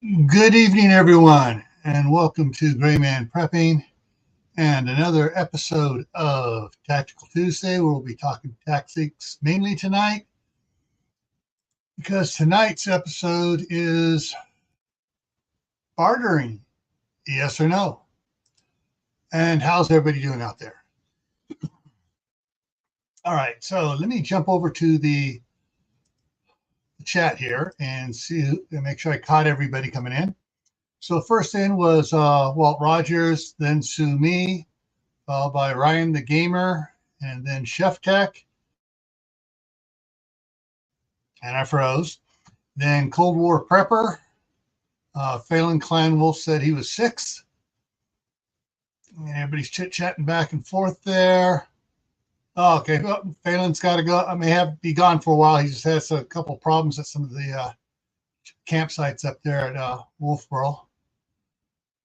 Good evening, everyone, and welcome to Gray Man Prepping and another episode of Tactical Tuesday, where we'll be talking tactics mainly tonight, because tonight's episode is bartering, yes or no. And how's everybody doing out there? All right, so let me jump over to the chat here and make sure I caught everybody coming in. So first in was Walt Rogers, then Sue Me, followed by Ryan the Gamer, and then Chef Tech. And I froze. Then Cold War Prepper. Phelan Clan Wolf said he was 6. And everybody's chit-chatting back and forth there. Oh, okay. Well, Phelan's got to go. I may be gone for a while. He just has a couple problems at some of the campsites up there at Wolfboro.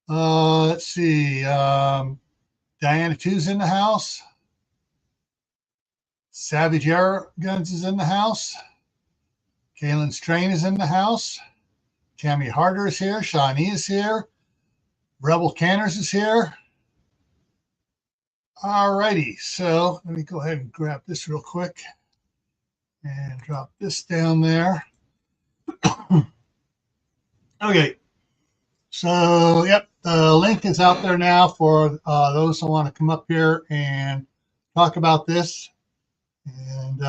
Let's see. Diana 2's in the house. Savage Air Guns is in the house. Kaylin Strain is in the house. Tammy Harder is here. Shawnee is here. Rebel Canners is here. All righty. So let me go ahead and grab this real quick and drop this down there. Okay. So, yep, the link is out there now for those who want to come up here and talk about this. And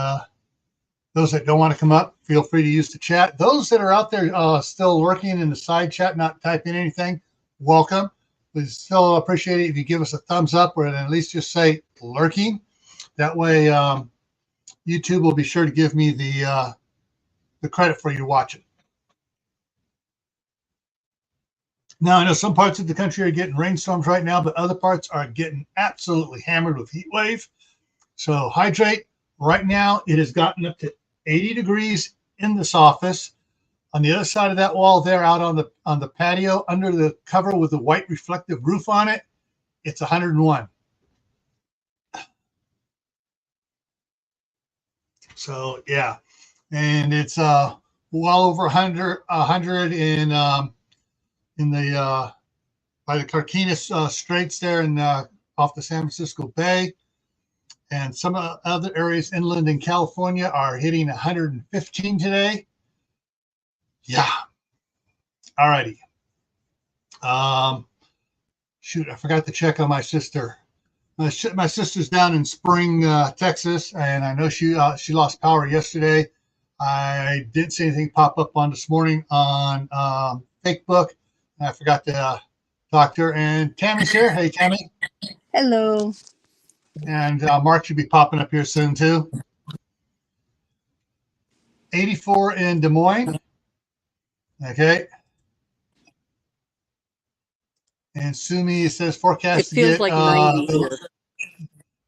those that don't want to come up, feel free to use the chat. Those that are out there still lurking in the side chat, not typing anything, welcome. We still appreciate it if you give us a thumbs up or at least just say lurking. That way, YouTube will be sure to give me the credit for you watching. Now, I know some parts of the country are getting rainstorms right now, but other parts are getting absolutely hammered with heat wave. So hydrate. Right now, it has gotten up to 80 degrees in this office. On the other side of that wall there, out on the patio, under the cover with the white reflective roof on it, it's 101. So, yeah. And it's well over 100 in the by the Carquinez Straits there and off the San Francisco Bay. And some other areas inland in California are hitting 115 today. Yeah. All righty. Shoot, I forgot to check on my sister. My sister's down in Spring, Texas, and I know she lost power yesterday. I didn't see anything pop up on this morning on Facebook. I forgot to talk to her. And Tammy's here. Hey, Tammy. Hello. And Mark should be popping up here soon, too. 84 in Des Moines. Okay. And Sumi says forecast It feels to get like 90 here.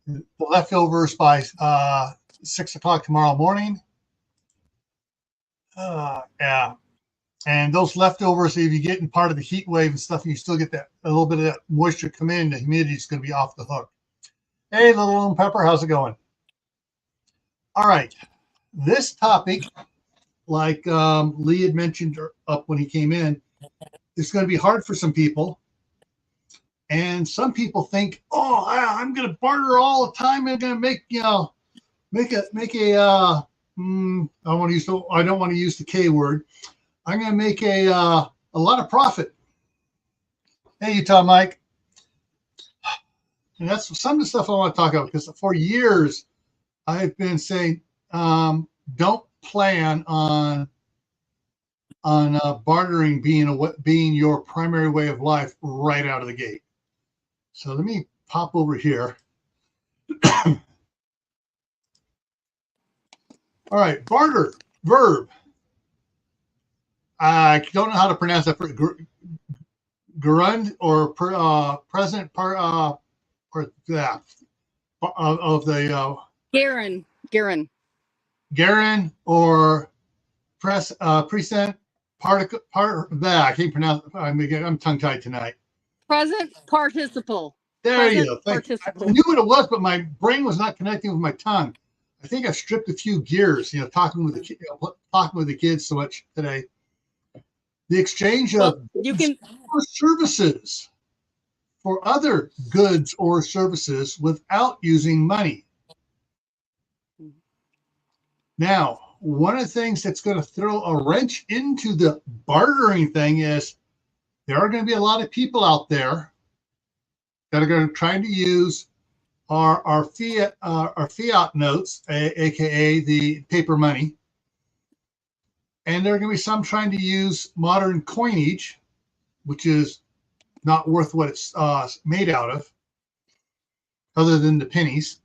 The leftovers by 6 o'clock tomorrow morning. Yeah. And those leftovers, if you get in part of the heat wave and stuff, you still get that a little bit of that moisture come in, the humidity is going to be off the hook. Hey, Little Lone Pepper, how's it going? All right. This topic, like Lee had mentioned up when he came in, is going to be hard for some people. And some people think, oh, I'm going to barter all the time. I'm going to make I don't want to use the K word. I'm going to make a lot of profit. Hey, Utah Mike. And that's some of the stuff I want to talk about, because for years I've been saying, don't plan on bartering being your primary way of life right out of the gate. So let me pop over here. All right, barter, verb. I don't know how to pronounce that. Gerund or present part or that of the Garen or present part that I can't pronounce. I'm tongue tied tonight. Present participle. There you go. I knew what it was, but my brain was not connecting with my tongue. I think I stripped a few gears. Talking with the kids so much today. the exchange Well, of you goods can. or services for other goods or services without using money. Now, one of the things that's going to throw a wrench into the bartering thing is there are going to be a lot of people out there that are going to try to use our fiat notes, aka the paper money, and there are going to be some trying to use modern coinage, which is not worth what it's made out of, other than the pennies.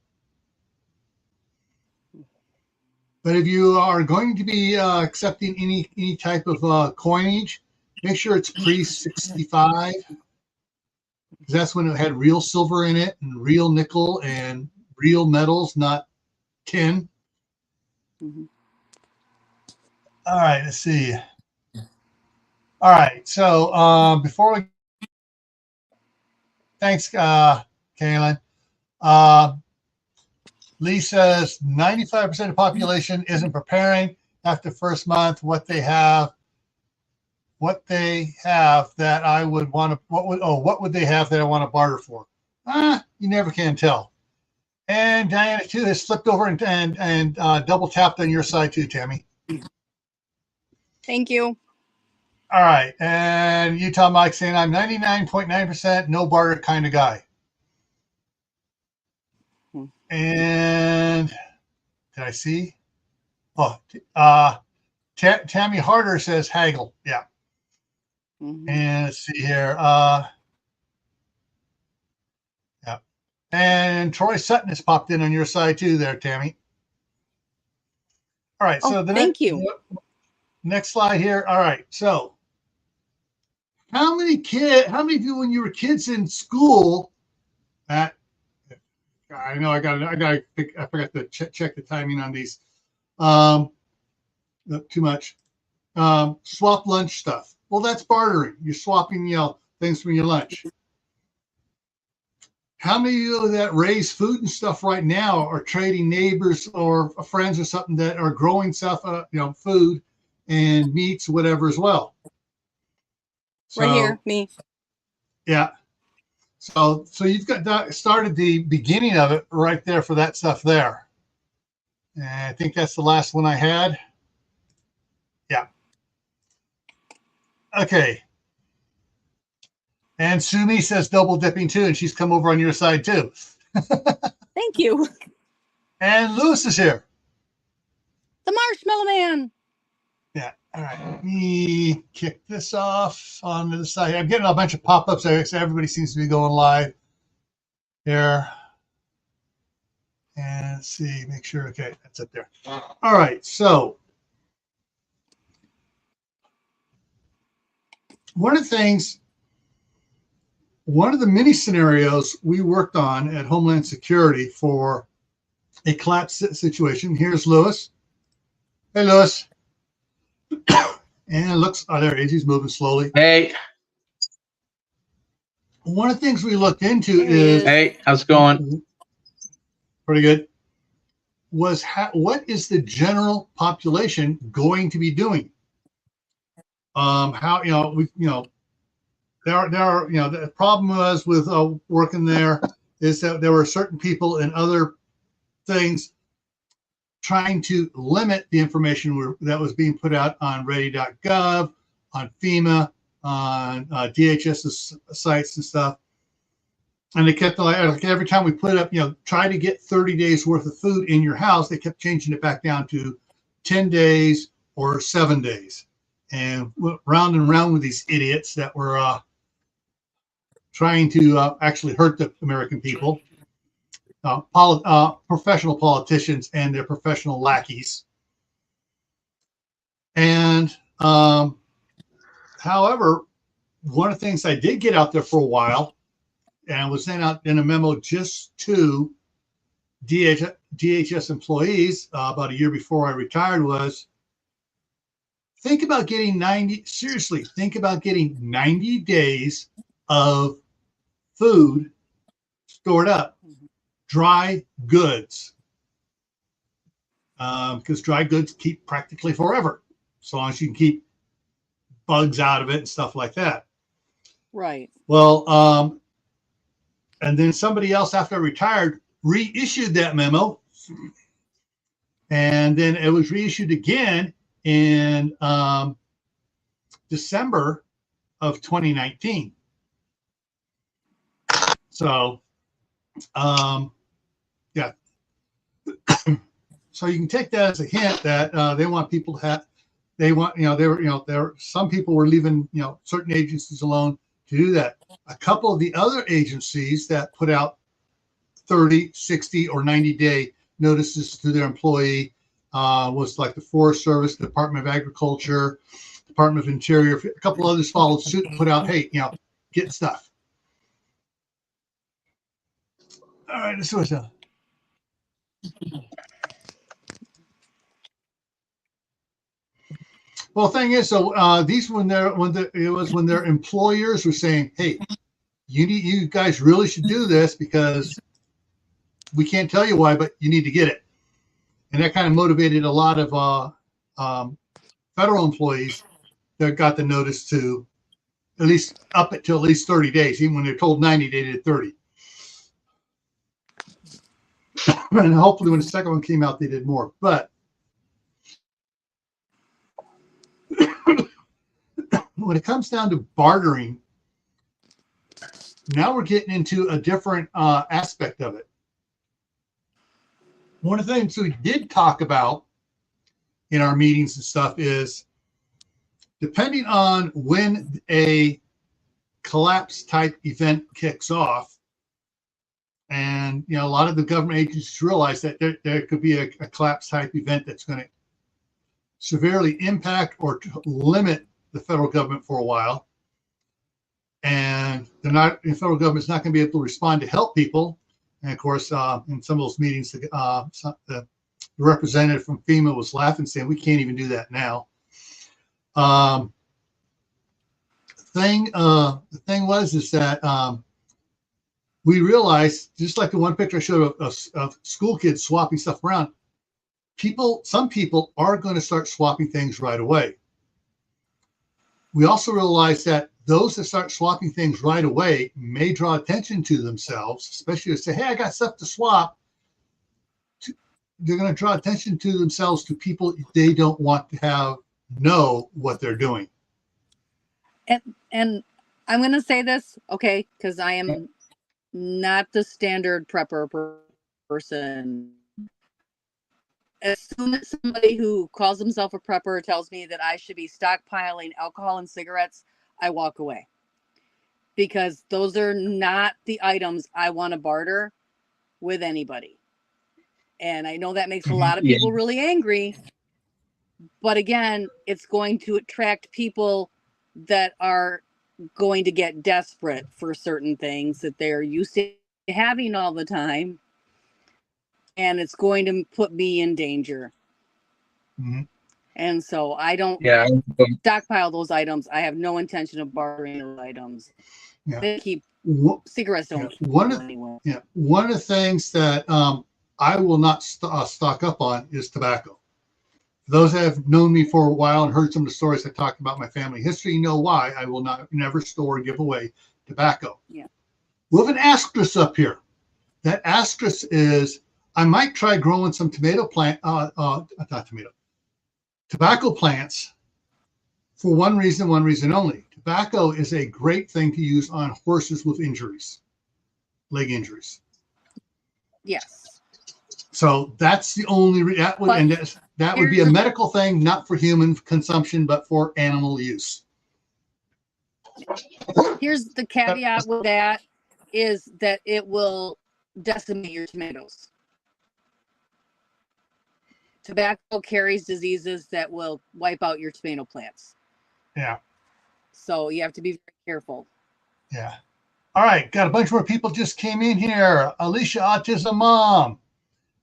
But if you are going to be accepting any type of coinage, make sure it's pre-65, because that's when it had real silver in it and real nickel and real metals, not tin. Mm-hmm. All right, let's see. All right, so before we, thanks, Kaylin. Lee says 95% of the population isn't preparing after the first month. What they have that I would want to, what would they have that I want to barter for? You never can tell. And Diana too has flipped over and double tapped on your side too, Tammy. Thank you. All right, and Utah Mike saying I'm 99.9% no barter kind of guy. And did I see? Oh, Tammy Harder says haggle. Yeah. Mm-hmm. And let's see here. Yeah. And Troy Sutton has popped in on your side too there, Tammy. All right. So thank you. Next slide here. All right. So how many of you when you were kids in school I know I forgot to check the timing on these. Not too much. Swap lunch stuff. Well, that's bartering. You're swapping, things from your lunch. How many of you that raise food and stuff right now are trading neighbors or friends or something that are growing stuff, food and meats, whatever as well? So, right here, me. Yeah. So you've got started the beginning of it right there for that stuff there. And I think that's the last one I had. Yeah. Okay. And Sumi says double dipping too, and she's come over on your side too. Thank you. And Lewis is here. The Marshmallow Man. Yeah. All right. Let me kick this off on the side. I'm getting a bunch of pop-ups there, so everybody seems to be going live here. And let's see, make sure. Okay, that's up there. All right. So one of the many scenarios we worked on at Homeland Security for a collapse situation. Here's Lewis. Hey, Lewis. And it looks, there he is. He's moving slowly. Hey. One of the things we looked into Hey, how's it going? Pretty good. Was what is the general population going to be doing? How, there are, the problem was with working there is that there were certain people and other things trying to limit the information that was being put out on ready.gov, on FEMA, on DHS's sites and stuff. And they kept, like every time we put up, try to get 30 days worth of food in your house, they kept changing it back down to 10 days or 7 days. And round and round with these idiots that were trying to actually hurt the American people. Professional politicians and their professional lackeys. And however, one of the things I did get out there for a while, and was sent out in a memo just to DHS employees about a year before I retired, was think about getting 90 days of food stored up. Dry goods, because dry goods keep practically forever, as long as you can keep bugs out of it and stuff like that. Right. Well, and then somebody else after I retired reissued that memo, and then it was reissued again in December of 2019. So, yeah. So you can take that as a hint that they want people to have. They want, some people were leaving, certain agencies alone to do that. A couple of the other agencies that put out 30, 60, or 90-day notices to their employee was like the Forest Service, the Department of Agriculture, Department of Interior. A couple others followed suit and put out, hey, get stuff. All right, let's switch up. Well, the thing is, so these when their employers were saying, "Hey, you guys really should do this because we can't tell you why, but you need to get it," and that kind of motivated a lot of federal employees that got the notice to at least up it to at least 30 days. Even when they're told 90, they did 30. And hopefully, when the second one came out, they did more. But when it comes down to bartering, now we're getting into a different aspect of it. One of the things we did talk about in our meetings and stuff is depending on when a collapse type event kicks off, and a lot of the government agencies realize that there could be a collapse type event that's going to severely impact or limit the federal government for a while, and the federal government's not going to be able to respond to help people. And of course, in some of those meetings, the representative from FEMA was laughing, saying, "We can't even do that now." The thing is that we realized, just like the one picture I showed of school kids swapping stuff around, some people are going to start swapping things right away. We also realize that those that start swapping things right away may draw attention to themselves, especially to say, "Hey, I got stuff to swap." They're going to draw attention to themselves to people they don't want to know what they're doing. And I'm going to say this, okay, because I am not the standard prepper person. As soon as somebody who calls himself a prepper tells me that I should be stockpiling alcohol and cigarettes, I walk away. Because those are not the items I want to barter with anybody. And I know that makes a lot of people really angry. But again, it's going to attract people that are going to get desperate for certain things that they're used to having all the time. And it's going to put me in danger. Mm-hmm. And so I don't stockpile those items. I have no intention of bartering those items. Yeah. They keep cigarettes don't keep anyway. One of the things that I will not stock up on is tobacco. Those that have known me for a while and heard some of the stories I talked about my family history know why I will never store or give away tobacco. Yeah. We have an asterisk up here. That asterisk is I might try growing some tobacco plants for one reason only. Tobacco is a great thing to use on horses with injuries, leg injuries. Yes. So that's the only that would be a medical thing, not for human consumption, but for animal use. Here's the caveat with that is that it will decimate your tomatoes. Tobacco carries diseases that will wipe out your tomato plants. Yeah. So you have to be very careful. Yeah. All right. Got a bunch more people just came in here. Alicia Autism Mom.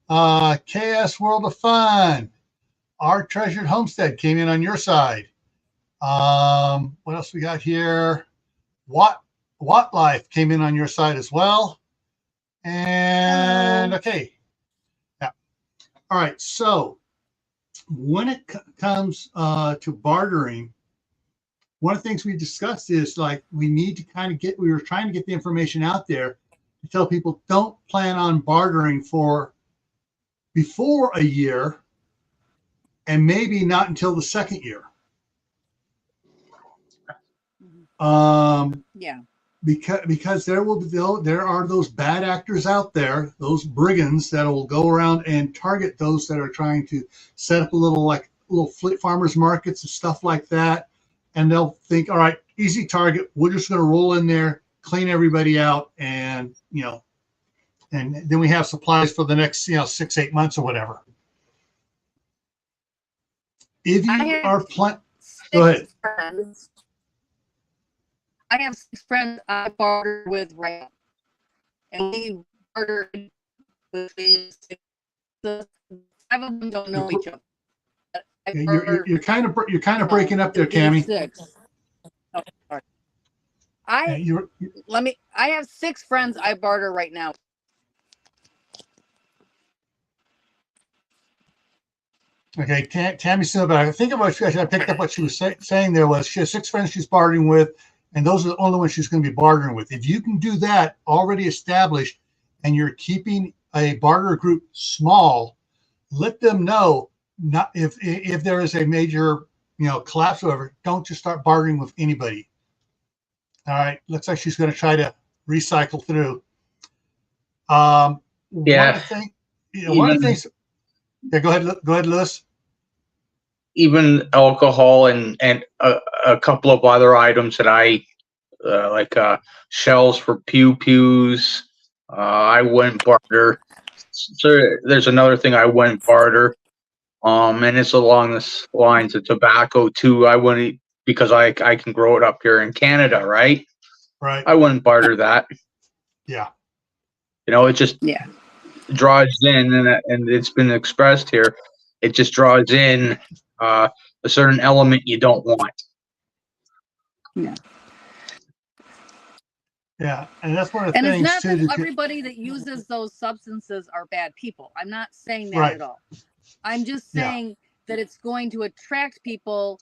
KS World of Fun. Our Treasured Homestead came in on your side. What else we got here? Watt Life came in on your side as well. And okay. Yeah. All right. So when it comes to bartering, one of the things we discussed is like we need to kind of we were trying to get the information out there to tell people don't plan on bartering for before a year and maybe not until the second year. Yeah. Because there are those bad actors out there, those brigands that will go around and target those that are trying to set up little flip farmers markets and stuff like that. And they'll think, all right, easy target. We're just going to roll in there, clean everybody out. And, and then we have supplies for the next, 6-8 months or whatever. If you are go ahead. Friends. I have 6 friends I barter with right now. And we bartered with 5 of them don't know each other. You're kind of breaking up there, Tammy. 6. Oh, sorry. I have 6 friends I barter right now. Okay, Tammy said, but I think I picked up what she was saying there was she has 6 friends she's bartering with, and those are the only ones she's going to be bartering with. If you can do that already established and you're keeping a barter group small, let them know not if there is a major collapse or whatever, don't just start bartering with anybody. All right, looks like she's going to try to recycle through. One of the things. Yeah, go ahead, Lewis. Even alcohol and a couple of other items that I like shells for pews. I wouldn't barter. So there's another thing I wouldn't barter. And it's along the lines of tobacco too. I wouldn't, because I can grow it up here in Canada, right? Right. I wouldn't barter that. Yeah. It just draws in, and it's been expressed here. It just draws in a certain element you don't want. Yeah. Yeah, and that's one of the things. And it's not that everybody that uses those substances are bad people. I'm not saying that at all. I'm just saying that it's going to attract people.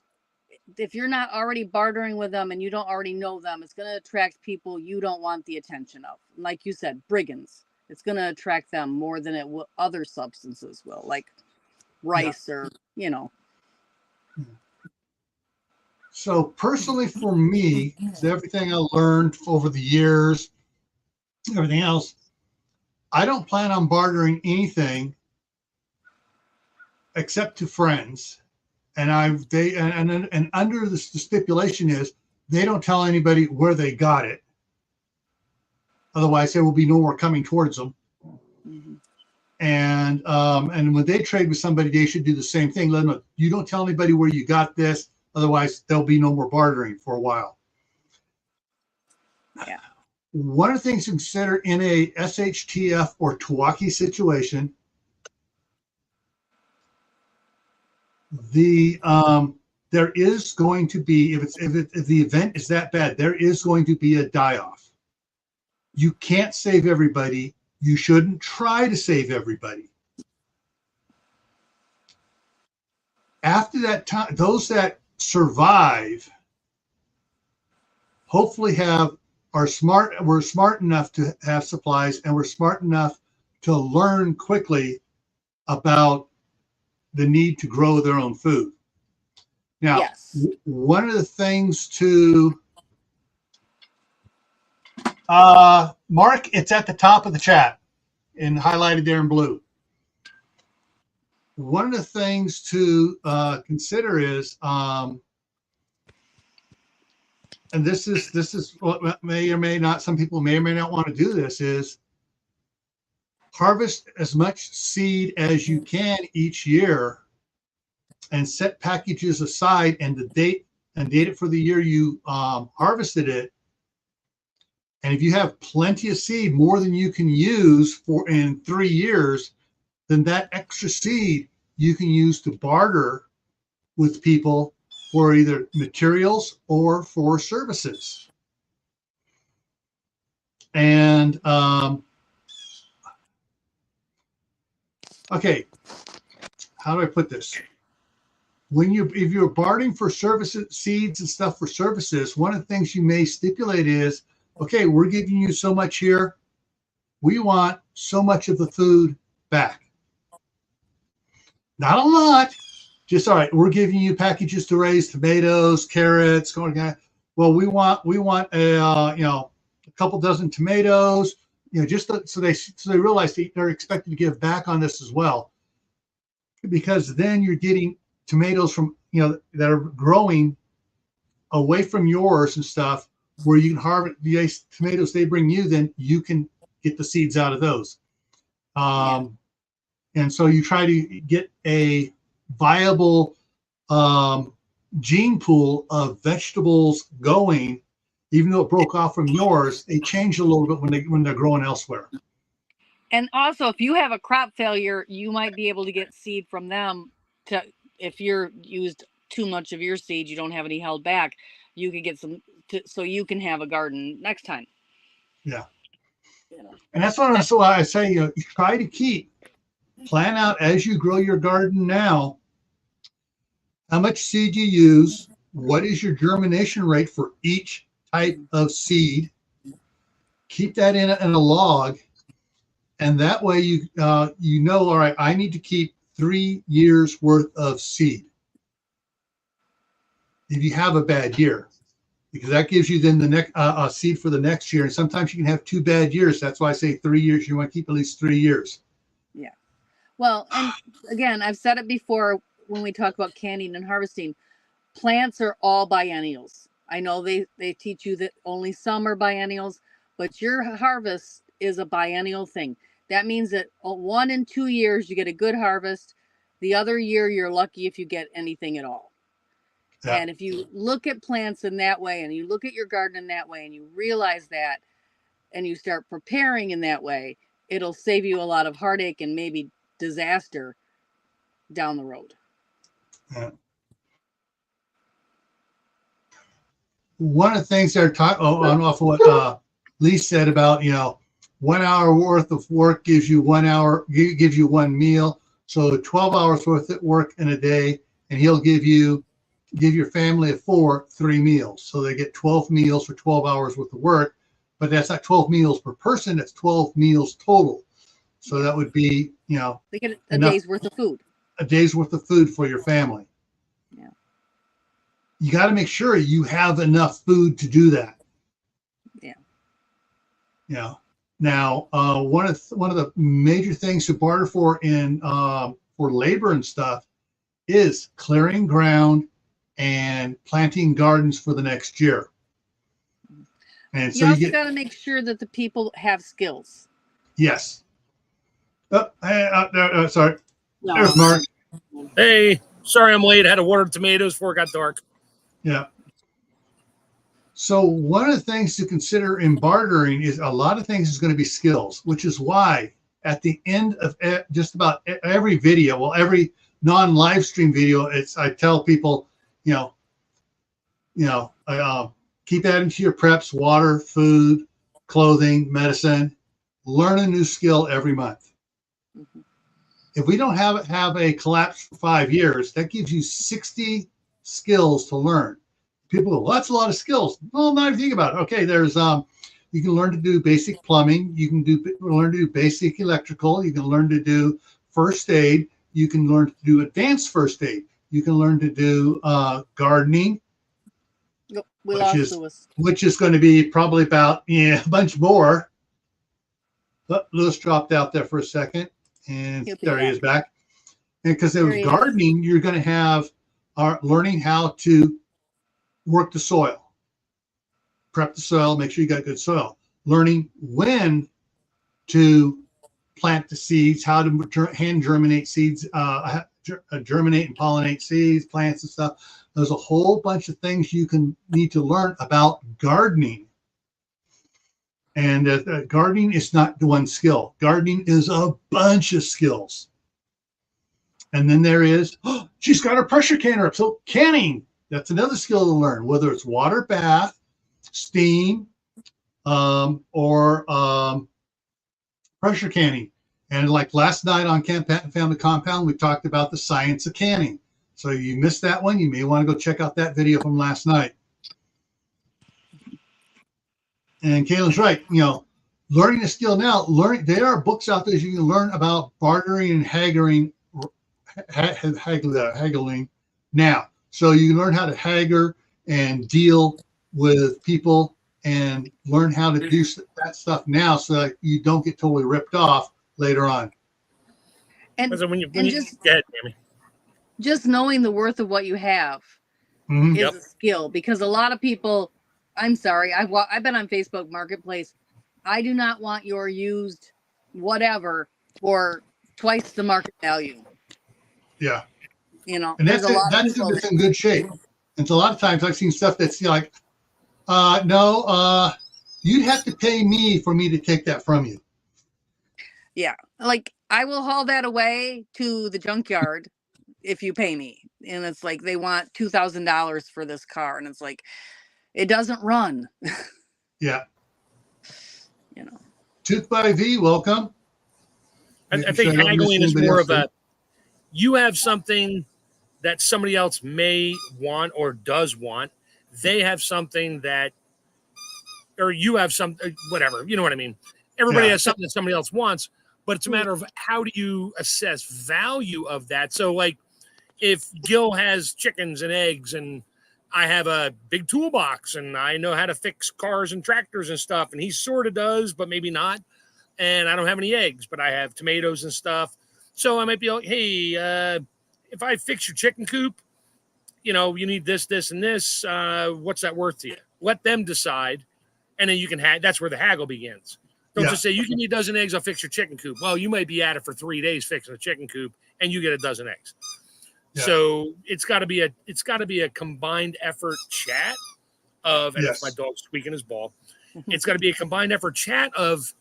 If you're not already bartering with them and you don't already know them, it's going to attract people you don't want the attention of. Like you said, brigands. It's going to attract them more than it will other substances will, like rice or. So personally for me, everything I learned over the years, everything else, I don't plan on bartering anything except to friends. And under the stipulation is they don't tell anybody where they got it. Otherwise, there will be no more coming towards them. Mm-hmm. And when they trade with somebody, they should do the same thing. Let them know, you don't tell anybody where you got this. Otherwise, there'll be no more bartering for a while. Yeah. One of the things to consider in a SHTF or TEOTWAWKI situation, there is going to be, if the event is that bad, there is going to be a die-off. You can't save everybody. You shouldn't try to save everybody. After that time, those that survive hopefully we're smart enough to have supplies, and we're smart enough to learn quickly about the need to grow their own food. Now, one of the things to Mark, it's at the top of the chat and highlighted there in blue. One of the things to consider is, and this is what may or may not, some people may or may not want to do this, is harvest as much seed as you can each year and set packages aside and date it for the year you harvested it. And if you have plenty of seed, more than you can use in 3 years, then that extra seed you can use to barter with people for either materials or for services. And okay, how do I put this? if you're bartering for services, seeds and stuff for services, one of the things you may stipulate is, okay, we're giving you so much here. We want so much of the food back. Not a lot. Just all right. We're giving you packages to raise tomatoes, carrots. Well, we want a a couple dozen tomatoes. Just so they realize they're expected to give back on this as well, because then you're getting tomatoes from that are growing away from yours and stuff, where you can harvest the tomatoes they bring you. Then you can get the seeds out of those. And so you try to get a viable gene pool of vegetables going, even though it broke off from yours. They change a little bit when they're growing elsewhere. And also, if you have a crop failure, you might be able to get seed from them. If you're used too much of your seed, you don't have any held back, you could get some so you can have a garden next time. Yeah. And that's why I say, you try to plan out as you grow your garden now, how much seed you use, what is your germination rate for each type of seed. Keep that in a log, and that way you know, all right, I need to keep 3 years worth of seed if you have a bad year, because that gives you then the next seed for the next year. And sometimes you can have 2 bad years. That's why I say 3 years. You want to keep at least 3 years. Yeah. Well, and again, I've said it before when we talk about canning and harvesting, plants are all biennials. I know they teach you that only some are biennials, but your harvest is a biennial thing. That means that 1 and 2 years you get a good harvest. The other year you're lucky if you get anything at all. Yeah. And if you look at plants in that way, and you look at your garden in that way, and you realize that, and you start preparing in that way, it'll save you a lot of heartache and maybe disaster down the road. Yeah. One of the things they're talking on off of what Lee said about 1 hour worth of work gives you 1 hour, gives you 1 meal. So 12 hours worth of work in a day, and he'll give your family of 4 3 meals. So they get 12 meals for 12 hours worth of work, but that's not 12 meals per person. That's 12 meals total. So that would be, they get a day's worth of food. A day's worth of food for your family. Yeah. You got to make sure you have enough food to do that. Yeah. Yeah. Now, one of the major things to barter for for labor and stuff is clearing ground and planting gardens for the next year. And so you also got to make sure that the people have skills. Yes. Sorry. No. There's Mark. Hey, sorry I'm late. I had to water tomatoes before it got dark. Yeah. So one of the things to consider in bartering is a lot of things is going to be skills, which is why at the end of just about every video, well, every non-live stream video, I tell people, keep adding to your preps: water, food, clothing, medicine. Learn a new skill every month. Mm-hmm. If we don't have a collapse for 5 years, that gives you 60 skills to learn. People go, well, that's a lot of skills. Well, not if you think about it. Okay, there's you can learn to do basic plumbing. You can learn to do basic electrical. You can learn to do first aid. You can learn to do advanced first aid. You can learn to do gardening, which is going to be probably about a bunch more. But Lewis dropped out there for a second, and there he is back. And because there was gardening, you're going to have learning how to work the soil, prep the soil, make sure you got good soil, learning when to plant the seeds, how to hand germinate seeds, germinate and pollinate seeds, plants and stuff. There's a whole bunch of things you need to learn about gardening. And gardening is not the one skill. Gardening is a bunch of skills. And then there is, she's got her pressure canner up. So canning, that's another skill to learn, whether it's water bath, steam, or pressure canning. And like last night on Camp Patton Family Compound, we talked about the science of canning. So you missed that one. You may want to go check out that video from last night. And Kaylin's right. Learning a skill now. There are books out there you can learn about bartering and haggling now. So you can learn how to haggle and deal with people and learn how to do that stuff now, so that you don't get totally ripped off later on. And, So when you just, go ahead, Tammy. Just knowing the worth of what you have is a skill, because a lot of people, I'm sorry, I've been on Facebook Marketplace. I do not want your used whatever for twice the market value. Yeah. And that's a lot that's of in good shape. And so a lot of times I've seen stuff that's like, no, you'd have to pay me for me to take that from you. Yeah. Like, I will haul that away to the junkyard if you pay me. And it's like, they want $2,000 for this car. And it's like, it doesn't run. Yeah. Tooth by V, welcome. I think haggling is more of you have something that somebody else may want or does want. They have something that, or you have something, whatever, you know what I mean? Everybody has something that somebody else wants, but it's a matter of how do you assess value of that? So like if Gil has chickens and eggs and I have a big toolbox and I know how to fix cars and tractors and stuff, and he sort of does, but maybe not. And I don't have any eggs, but I have tomatoes and stuff. So I might be like, hey, if I fix your chicken coop, you need this, this, and this. What's that worth to you? Let them decide. And then you can that's where the haggle begins. Don't just say, you give me a dozen eggs, I'll fix your chicken coop. Well, you might be at it for 3 days fixing a chicken coop and you get a dozen eggs. Yeah. So it's got to be a combined effort chat of, and it's my dog squeaking his ball. It's got to be a combined effort chat of,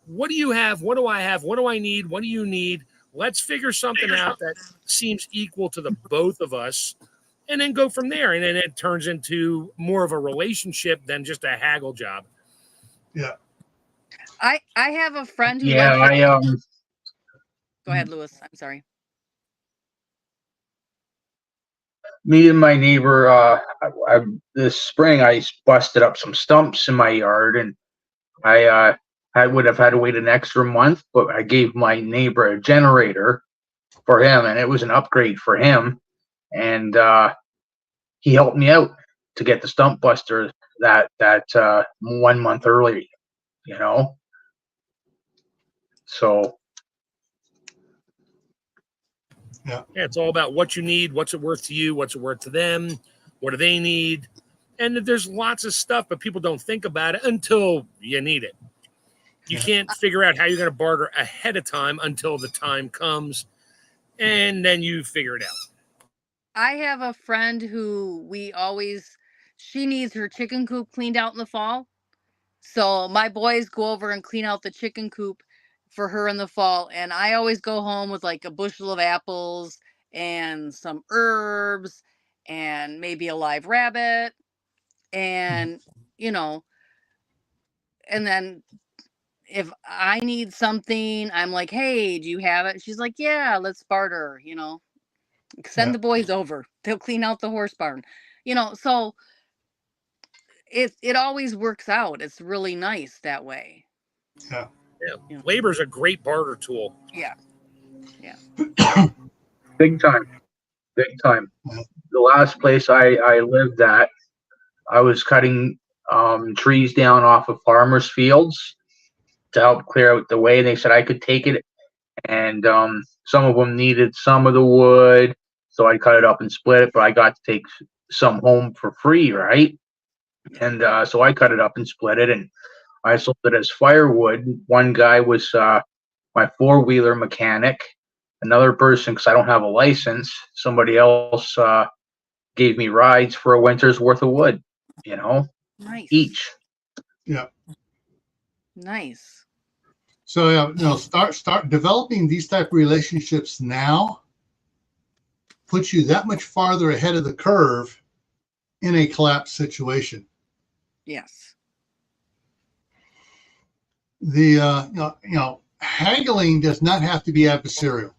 what do you have? What do I have? What do I need? What do you need? Let's figure something out that seems equal to the both of us, and then go from there. And then it turns into more of a relationship than just a haggle job. Yeah. I have a friend who Go ahead, Lewis. I'm sorry. Me and my neighbor, this spring I busted up some stumps in my yard, and I would have had to wait an extra month, but I gave my neighbor a generator for him, and it was an upgrade for him. And he helped me out to get the stump buster that 1 month early, So yeah, it's all about what you need, what's it worth to you, what's it worth to them, what do they need, and there's lots of stuff, but people don't think about it until you need it. You can't figure out how you're going to barter ahead of time until the time comes, and then you figure it out. I have a friend who she needs her chicken coop cleaned out in the fall. So my boys go over and clean out the chicken coop for her in the fall. And I always go home with like a bushel of apples and some herbs and maybe a live rabbit. And, and then if I need something, I'm like, hey, do you have it? She's like, yeah, let's barter, send the boys over. They'll clean out the horse barn, so it always works out. It's really nice that way. Yeah. Labor is a great barter tool. Yeah. Big time. The last place I lived at, I was cutting trees down off of farmers' fields to help clear out the way. They said I could take it, and some of them needed some of the wood, so I cut it up and split it, but I got to take some home for free, right? And so I cut it up and split it, and I sold it as firewood. One guy was my four-wheeler mechanic. Another person, because I don't have a license, somebody else gave me rides for a winter's worth of wood, Nice. Each. Yeah. Nice. So start developing these type of relationships now. Puts you that much farther ahead of the curve in a collapse situation. Yes. The haggling does not have to be adversarial.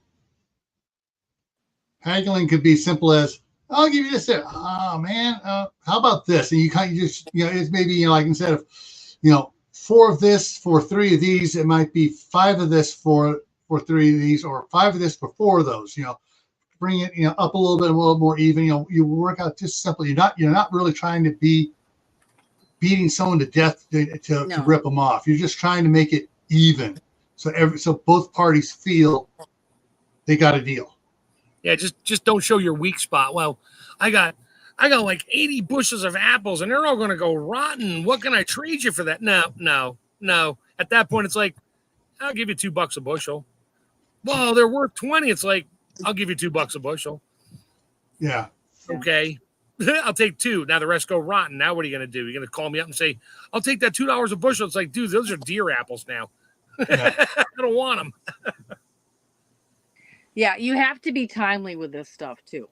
Haggling could be simple as, I'll give you this. Oh man, how about this? And you kind of just, it's maybe, like instead of, 4 of this for 3 of these, it might be 5 of this for 3 of these, or 5 of this for 4 of those. Bring it, up a little bit, a little more even. You work out just simple. You're not really trying to be beating someone to death to rip them off. You're just trying to make it even, so both parties feel they got a deal. Yeah, just don't show your weak spot. Well, I got like 80 bushels of apples, and they're all going to go rotten. What can I trade you for that? No. At that point, it's like, I'll give you $2 a bushel. Well, they're worth 20. It's like, I'll give you $2 a bushel. Yeah. Okay. I'll take 2. Now the rest go rotten. Now what are you going to do? You're going to call me up and say, I'll take that $2 a bushel. It's like, dude, those are deer apples now. Yeah. I don't want them. Yeah, you have to be timely with this stuff too.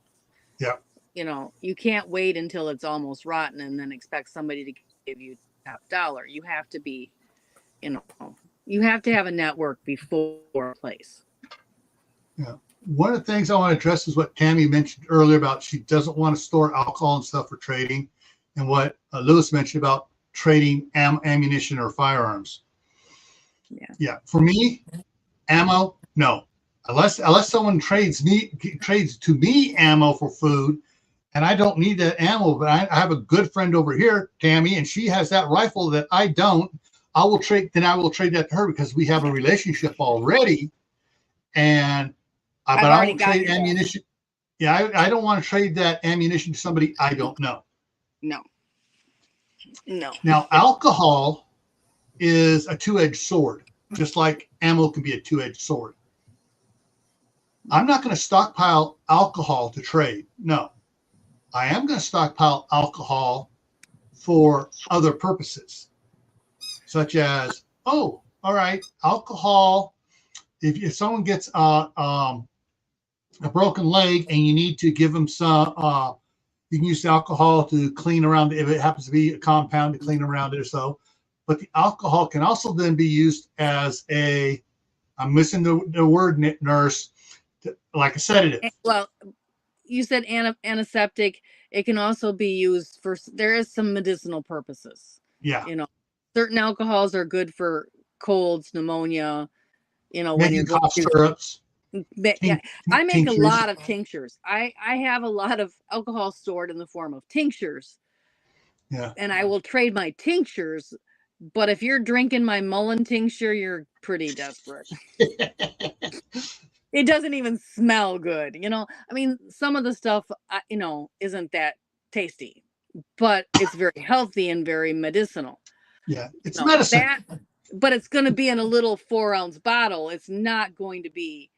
Yeah. You can't wait until it's almost rotten and then expect somebody to give you top dollar. You have to be, you have to have a network before place. Yeah. One of the things I want to address is what Tammy mentioned earlier about she doesn't want to store alcohol and stuff for trading, and what Lewis mentioned about trading ammunition or firearms. Yeah. For me, ammo, no. Unless someone trades to me ammo for food, and I don't need that ammo, but I have a good friend over here, Tammy, and she has that rifle that I don't. I will trade that to her because we have a relationship already, and but I won't trade ammunition. Yeah, I don't want to trade that ammunition to somebody I don't know. No. Now, alcohol is a two-edged sword, just like ammo can be a two-edged sword. I'm not going to stockpile alcohol to trade. No, I am going to stockpile alcohol for other purposes, such as, all right, alcohol. If someone gets a broken leg and you need to give them some, you can use the alcohol to clean around it if it happens to be a compound to clean around it or so. But the alcohol can also then be used as I'm missing the word, nurse, like a sedative. Well, you said antiseptic. It can also be used there is some medicinal purposes. Yeah. Certain alcohols are good for colds, pneumonia, when Making you're cough syrups. Yeah, I make a lot of tinctures. I have a lot of alcohol stored in the form of tinctures. Yeah. And I will trade my tinctures, but if you're drinking my Mullen tincture, you're pretty desperate. It doesn't even smell good. I mean, some of the stuff, isn't that tasty, but it's very healthy and very medicinal. Yeah, it's medicine. But it's going to be in a little 4-ounce bottle. It's not going to be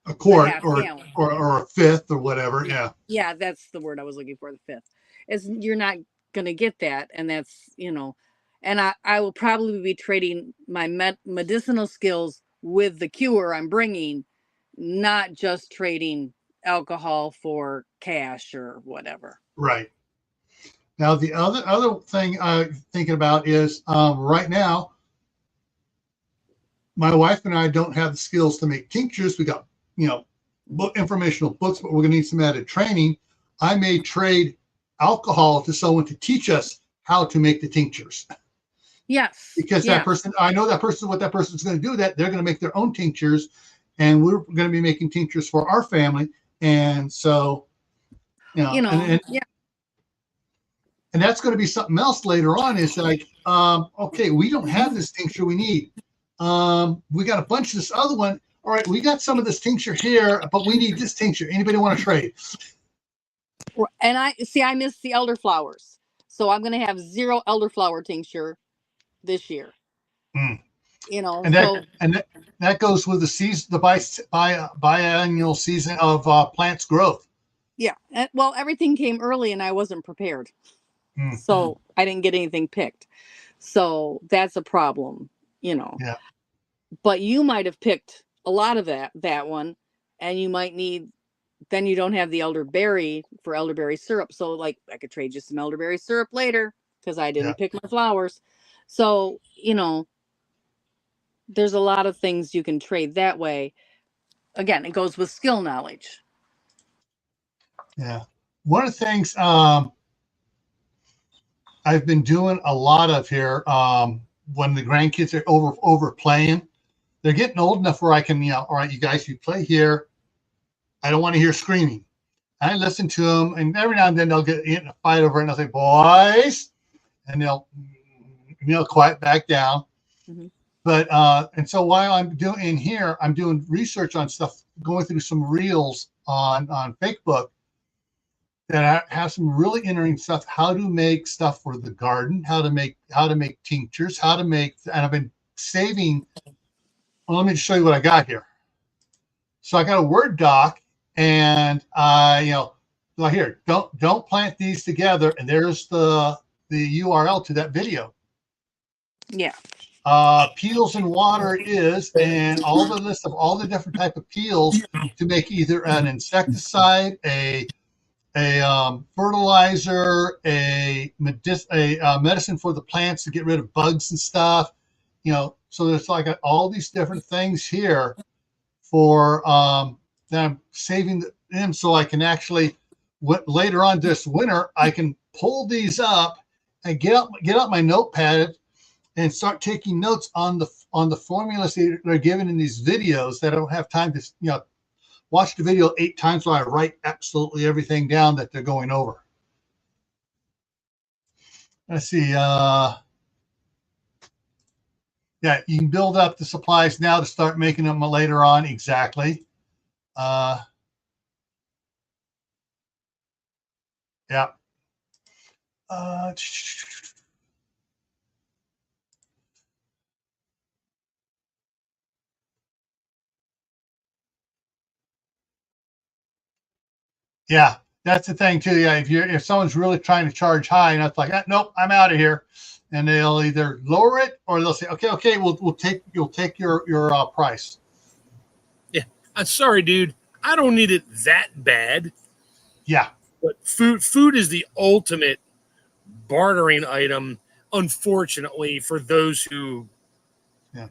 a quart or a fifth or whatever. Yeah. Yeah, that's the word I was looking for. The fifth. You're not going to get that, and that's and I will probably be trading my medicinal skills with the cure I'm bringing, not just trading alcohol for cash or whatever. Right. Now, the other thing I'm thinking about is right now, my wife and I don't have the skills to make tinctures. We got, informational books, but we're going to need some added training. I may trade alcohol to someone to teach us how to make the tinctures. Yes. Because that person, I know what that person's going to do, that they're going to make their own tinctures, and we're going to be making tinctures for our family. And so, and that's going to be something else later on. Is like, okay, we don't have this tincture we need. We got a bunch of this other one. All right, we got some of this tincture here, but we need this tincture. Anybody want to trade? And I missed the elderflowers. So I'm going to have 0 elderflower tincture this year. And that goes with the season, the biannual season of plants growth. Yeah. Well, everything came early and I wasn't prepared. So I didn't get anything picked. So that's a problem, Yeah. But you might have picked a lot of that one, and you might need, then you don't have the elderberry for elderberry syrup. So like I could trade you some elderberry syrup later because I didn't pick my flowers. So, there's a lot of things you can trade that way. Again, it goes with skill knowledge. Yeah. One of the things I've been doing a lot of here, when the grandkids are over playing, they're getting old enough where I can, all right, you guys, you play here. I don't want to hear screaming. I listen to them, and every now and then they'll get in a fight over it, and I'll say, boys, and they'll quiet back down. Mhm. But and so while I'm doing here, I'm doing research on stuff, going through some reels on Facebook that have some really interesting stuff. How to make stuff for the garden, how to make tinctures, and I've been saving. Well, let me just show you what I got here. So I got a Word doc, and like here, don't plant these together, and there's the URL to that video. Yeah. Peels and water is, and all the list of all the different type of peels to make either an insecticide, a fertilizer, a medicine for the plants to get rid of bugs and stuff. So there's like all these different things here for that I'm saving them, so I can actually later on this winter I can pull these up and get out my notepad and start taking notes on the formulas that are given in these videos that I don't have time to watch the video 8 times while I write absolutely everything down that they're going over. Let's see. Yeah, you can build up the supplies now to start making them later on. Exactly. Yeah. Yeah, that's the thing too. Yeah, if someone's really trying to charge high, and it's like, nope, I'm out of here, and they'll either lower it or they'll say, okay, you'll take your price. Yeah, I'm sorry, dude. I don't need it that bad. Yeah, but food is the ultimate bartering item, unfortunately, for those who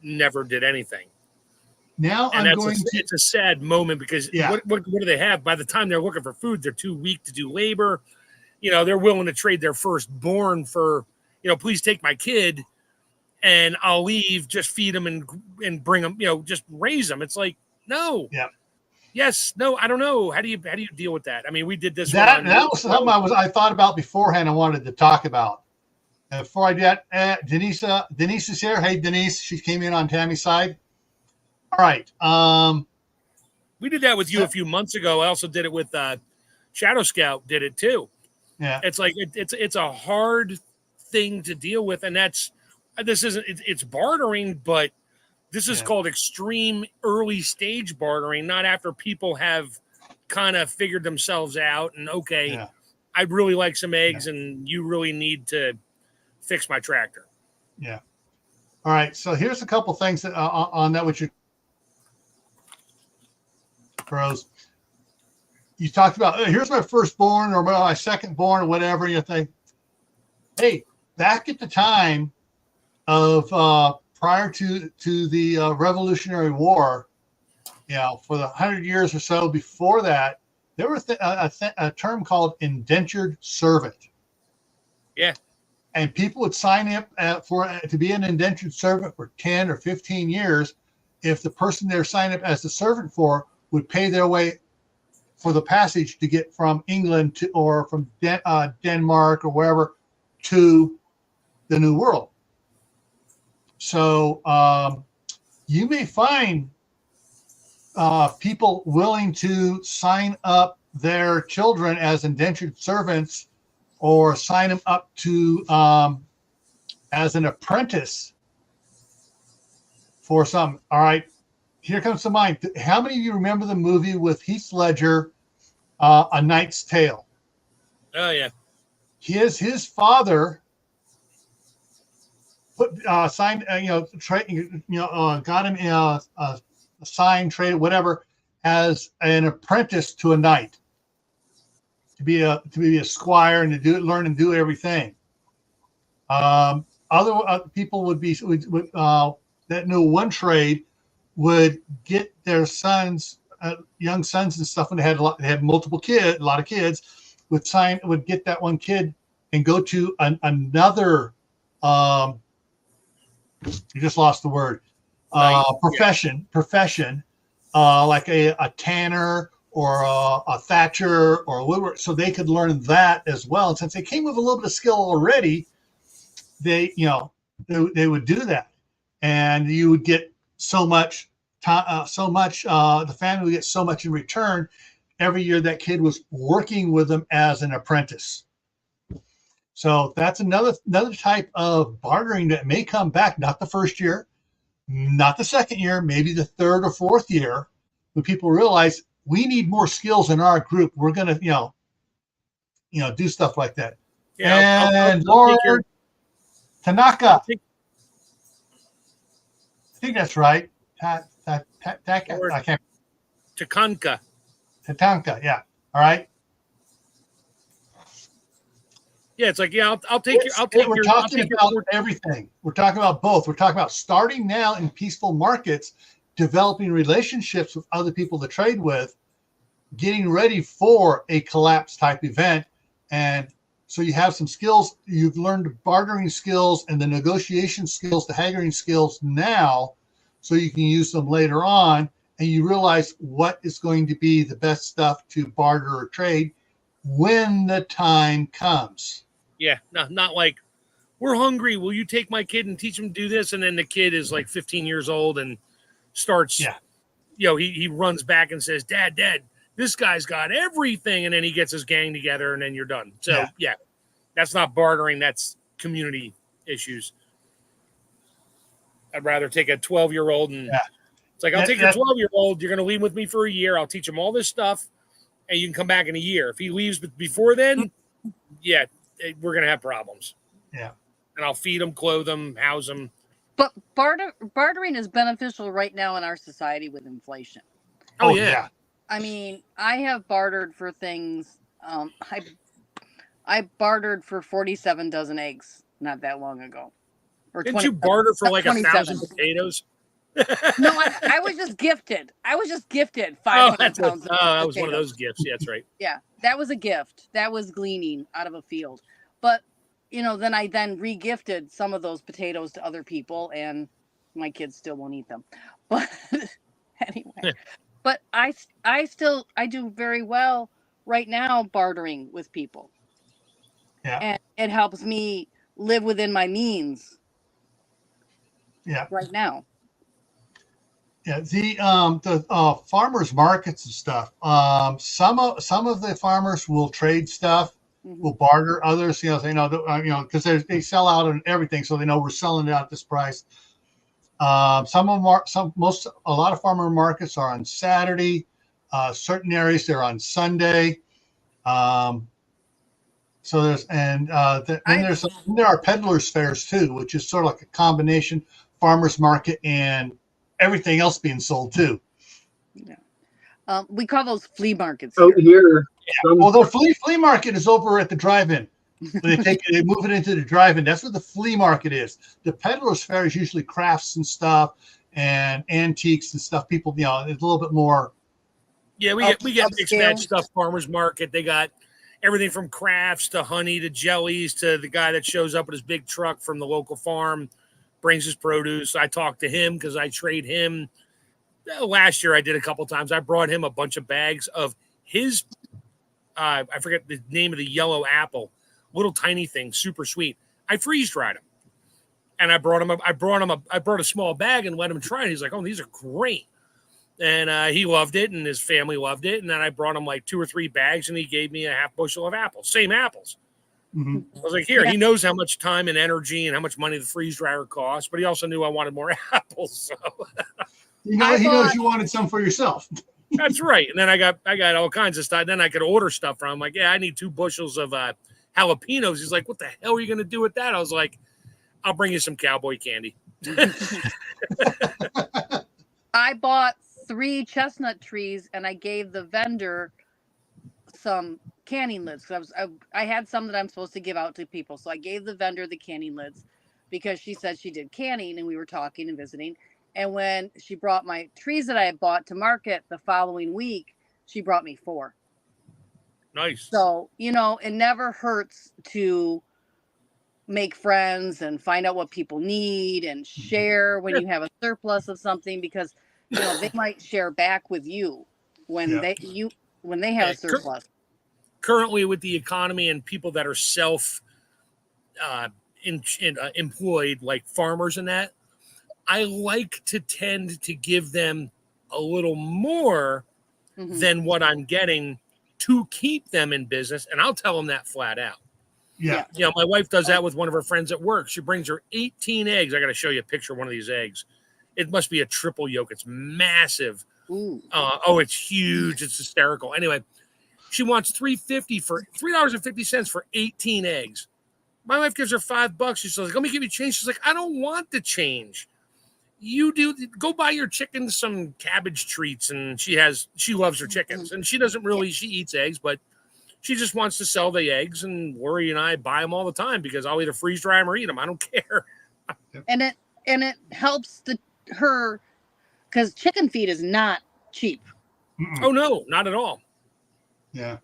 never did anything. Now and it's a sad moment because what do they have? By the time they're looking for food, they're too weak to do labor. They're willing to trade their firstborn for, please take my kid and I'll leave, just feed them and bring them, just raise them. It's like, no. Yeah. Yes. No, I don't know. How do you deal with that? I mean, we did this. That was something I thought about beforehand. I wanted to talk about. And before I did, Denise is here. Hey, Denise, she came in on Tammy's side. All right. We did that with you a few months ago. I also did it with Shadow Scout. Did it too. Yeah. It's like it's a hard thing to deal with, and it's bartering, but this is called extreme early stage bartering, not after people have kind of figured themselves out and I'd really like some eggs, and you really need to fix my tractor. Yeah. All right. So here's a couple things that on that which you pros. You talked about, here's my firstborn or my secondborn or whatever. You think, hey, back at the time of prior to the Revolutionary War, for the 100 years or so before that, there was a term called indentured servant. Yeah. And people would sign up to be an indentured servant for 10 or 15 years if the person they're signing up as the servant for would pay their way for the passage to get from England or from Denmark or wherever to the New World. So you may find people willing to sign up their children as indentured servants or sign them up to as an apprentice for some. All right, here comes to mind. How many of you remember the movie with Heath Ledger, A Knight's Tale? Oh yeah. His father signed, got him assigned, traded, whatever, as an apprentice to a knight, to be a squire and to learn and do everything. Other people would that knew one trade would get their sons young sons and stuff, and they had multiple kids, a lot of kids, would get that one kid and go to another. You just lost the word. Profession, like a tanner or a thatcher or a woodworker, so they could learn that as well. And since they came with a little bit of skill already, they would do that, and you would get so much. The family would get so much in return every year that kid was working with them as an apprentice. So that's another type of bartering that may come back, not the first year, not the second year, maybe the third or fourth year, when people realize we need more skills in our group. We're going to, do stuff like that. Yeah, and I'll Lord take Tanaka, I think that's right. I can't. Tatanka, yeah. All right. Yeah, it's like, yeah, I'll take your. We're talking about everything. We're talking about both. We're talking about starting now in peaceful markets, developing relationships with other people to trade with, getting ready for a collapse type event. And so you have some skills. You've learned the bartering skills and the negotiation skills, the haggling skills now, so you can use them later on. And you realize what is going to be the best stuff to barter or trade when the time comes. Yeah, not like, we're hungry. Will you take my kid and teach him to do this? And then the kid is like 15 years old and starts, he runs back and says, Dad, this guy's got everything. And then he gets his gang together and then you're done. So, yeah that's not bartering. That's community issues. I'd rather take a 12-year-old and it's like, I'll take your 12-year-old. You're going to leave with me for a year. I'll teach him all this stuff and you can come back in a year. If he leaves before then, we're going to have problems. Yeah. And I'll feed them, clothe them, house them. But bartering is beneficial right now in our society with inflation. Oh yeah. I mean, I have bartered for things. I bartered for 47 dozen eggs not that long ago. Or didn't you barter for like 1,000 potatoes? No, I was just gifted. 500 pounds. That was one of those gifts. Yeah, that's right. Yeah, that was a gift. That was gleaning out of a field. But then I re-gifted some of those potatoes to other people, and my kids still won't eat them. But anyway, but I do very well right now bartering with people. Yeah, and it helps me live within my means. Yeah, right now. Yeah, the farmers markets and stuff. Some of the farmers will trade stuff, will barter. Others, because they sell out on everything, so they know we're selling it out at this price. A lot of farmer markets are on Saturday. Certain areas they're on Sunday. So there are peddlers fairs too, which is sort of like a combination farmers market and everything else being sold too. Yeah, we call those flea markets here. Yeah. Well, the flea market is over at the drive-in. They move it into the drive-in. That's what the flea market is. The peddlers fair is usually crafts and stuff and antiques and stuff. People, it's a little bit more. Yeah, we get mixed match stuff. Farmers market, they got everything from crafts to honey to jellies to the guy that shows up with his big truck from the local farm, brings his produce. I talk to him because I trade him. Last year I did a couple times. I brought him a bunch of bags of his, I forget the name of the yellow apple, little tiny thing, super sweet. I freeze dried them. And I brought a small bag and let him try it. He's like, oh, these are great. And he loved it, and his family loved it. And then I brought him like 2 or 3 bags, and he gave me a half bushel of apples, same apples. I was like, here, he knows how much time and energy and how much money the freeze dryer costs, but he also knew I wanted more apples. So he knows you wanted some for yourself. That's right. And then I got all kinds of stuff. Then I could order stuff from him. Like, yeah, I need 2 bushels of jalapenos. He's like, what the hell are you going to do with that? I was like, I'll bring you some cowboy candy. I bought 3 chestnut trees and I gave the vendor some canning lids. I had some that I'm supposed to give out to people. So I gave the vendor the canning lids because she said she did canning and we were talking and visiting. And when she brought my trees that I had bought to market the following week, she brought me 4. Nice. So, you know, it never hurts to make friends and find out what people need and share when you have a surplus of something, because, you know, they might share back with you when they have a surplus. Currently, with the economy and people that are employed, like farmers and that, I like to tend to give them a little more than what I'm getting to keep them in business. And I'll tell them that flat out. Yeah. You know, my wife does that with one of her friends at work. She brings her 18 eggs. I got to show you a picture of one of these eggs. It must be a triple yolk. It's massive. It's huge. It's hysterical. Anyway, she wants $3.50 for 18 eggs. My wife gives her $5. She's like, let me give you change. She's like, I don't want the change. You do go buy your chickens some cabbage treats, and she loves her chickens, and she eats eggs, but she just wants to sell the eggs, and Lori and I buy them all the time because I'll either freeze dry them or eat them. I don't care. And it helps her, because chicken feed is not cheap. Mm-mm. Oh no, not at all. Yeah.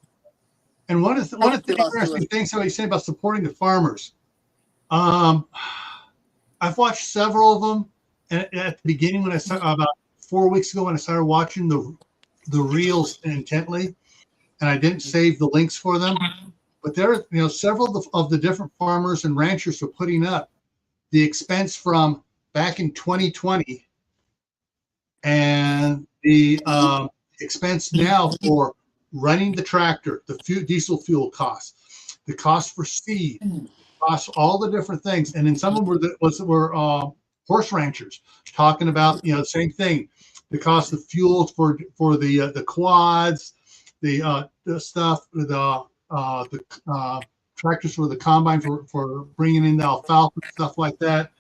And one of the interesting things that you say about supporting the farmers, I've watched several of them. And at the beginning, when I started about 4 weeks ago, when I started watching the reels intently, and I didn't save the links for them, but there are, you know, several of the different farmers and ranchers are putting up the expense from back in 2020 and the expense now for running the tractor, the diesel fuel costs, the cost for seed, costs, all the different things. And then some of them were horse ranchers talking about, you know, the same thing, the cost of fuels for the quads, the stuff, the tractors for the combine for bringing in the alfalfa, stuff like that.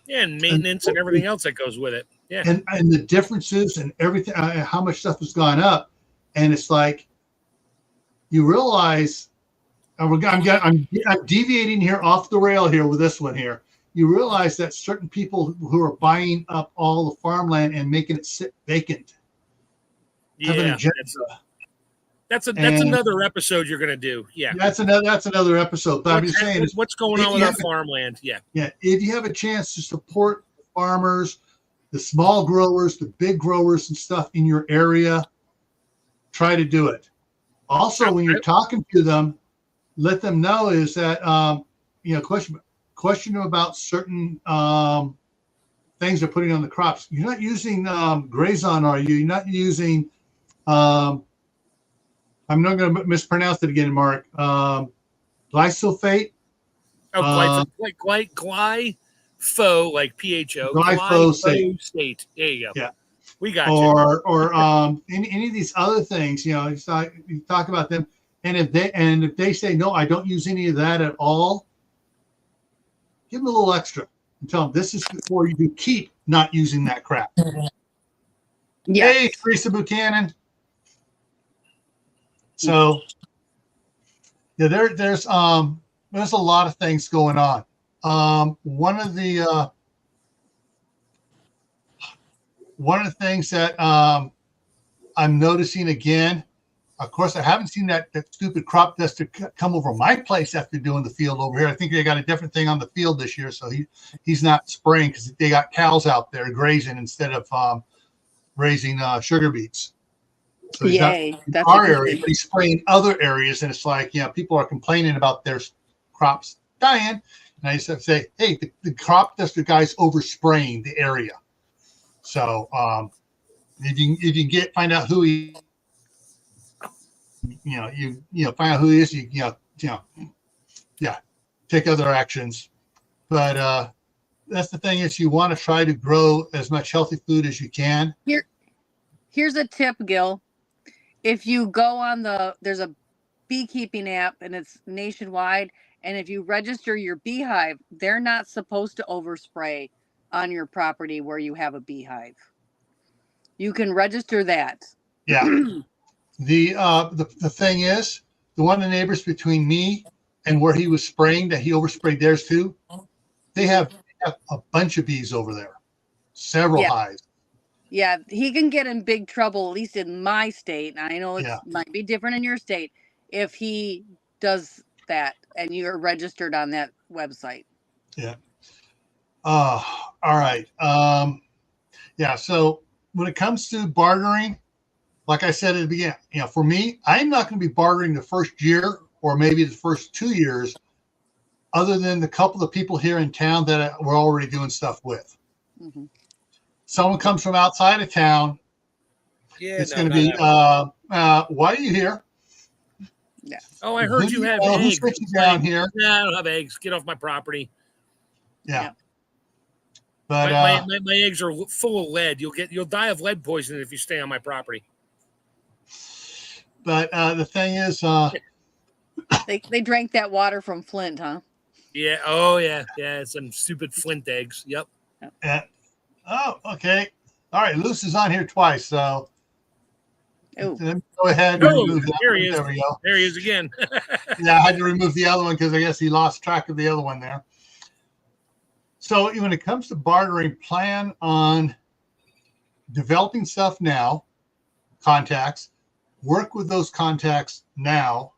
Yeah, and maintenance and everything else that goes with it. Yeah, and the differences and everything, how much stuff has gone up, and it's like you realize, I'm deviating here off the rail here with this one here. You realize that certain people who are buying up all the farmland and making it sit vacant have an agenda. That's another episode you're going to do. Yeah, that's another episode. But I'm just saying, what's going on with our farmland? Yeah, if you have a chance to support the farmers, the small growers, the big growers, and stuff in your area, try to do it. Also, when you're talking to them, let them know is that question them about certain things they're putting on the crops. You're not using Grazon, are you? You're not using. I'm not going to mispronounce it again, Mark. Glyphosate. Oh, glypho, like PHO. Glyphosate. There you go. Yeah, we got you. Or any of these other things. You know, you talk about them, and if they say no, I don't use any of that at all. Give them a little extra and tell them this is before you do keep not using that crap. Yeah. Hey, Teresa Buchanan. So yeah, there's a lot of things going on. One of the things that I'm noticing again, of course, I haven't seen that stupid crop duster come over my place after doing the field over here. I think they got a different thing on the field this year, so he's not spraying because they got cows out there grazing instead of raising sugar beets. So that's our area, but he's spraying other areas, and it's like, you know, people are complaining about their crops dying, and I just have to say, hey, the crop duster guy's overspraying the area. So if you find out who he, find out who he is, take other actions. But that's the thing is, you want to try to grow as much healthy food as you can. Here's a tip, Gil. If you go on there's a beekeeping app and it's nationwide, and if you register your beehive, they're not supposed to overspray on your property where you have a beehive. You can register that. Yeah. The thing is, the one of the neighbors between me and where he was spraying, that he oversprayed theirs too, they have a bunch of bees over there. several Yeah. hives. Yeah, he can get in big trouble, at least in my state. And I know it might be different in your state if he does that and you're registered on that website. Yeah. All right. Yeah. So when it comes to bartering, like I said at the beginning, for me, I'm not going to be bartering the first year or maybe the first 2 years, other than the couple of people here in town that we're already doing stuff with. Mm-hmm. Someone comes from outside of town. Yeah, It's going to be, why are you here? Yeah. Oh, I heard you have who eggs. sent you down here? No, I don't have eggs. Get off my property. Yeah. But my eggs are full of lead. You'll die of lead poisoning if you stay on my property. But the thing is, they drank that water from Flint, huh? Yeah. Oh, yeah. Yeah. Some stupid Flint eggs. Yep. Oh, okay. All right. Luce is on here twice, so let me go ahead and remove that. There he is. There we go. There he is again. Yeah, I had to remove the other one because I guess he lost track of the other one there. So when it comes to bartering, plan on developing stuff now, contacts, work with those contacts now.